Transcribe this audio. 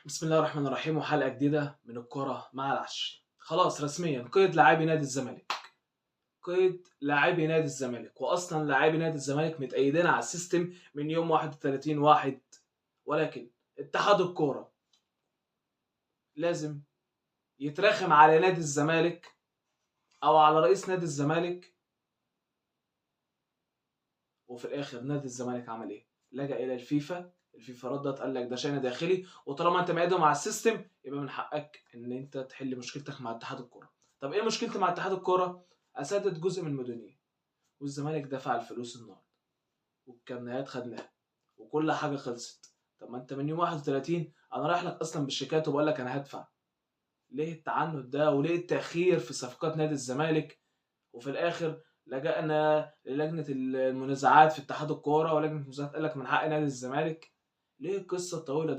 بسم الله الرحمن الرحيم، وحلقة جديدة من الكرة مع العش. خلاص رسميا قيد لاعبي نادي الزمالك. قيد لاعبي نادي الزمالك، واصلا لاعبي نادي الزمالك متأيدين على السيستم من يوم 31/1. ولكن اتحاد الكورة لازم يتراخم على نادي الزمالك او على رئيس نادي الزمالك. وفي الاخر نادي الزمالك عمل ايه؟ لجأ الى الفيفا ردت قال لك ده شأن داخلي، وطالما انت مقدم على السيستم يبقى من حقك ان انت تحل مشكلتك مع اتحاد الكوره. طب ايه مشكلتي مع اتحاد الكوره؟ اسدد جزء من المديونيه، والزمالك دفع الفلوس النهارده، والكرنيهات خدناها، وكل حاجه خلصت. طب ما انت من يوم 31 انا رايح لك اصلا بالشيكات وبقول لك انا هدفع. ليه التعنت ده وليه التأخير في صفقات نادي الزمالك؟ وفي الاخر لجأنا للجنة المنازعات في اتحاد الكورة، ولجنة المنازعات قال لك من حق نادي الزمالك. ليه القصة الطويلة دي؟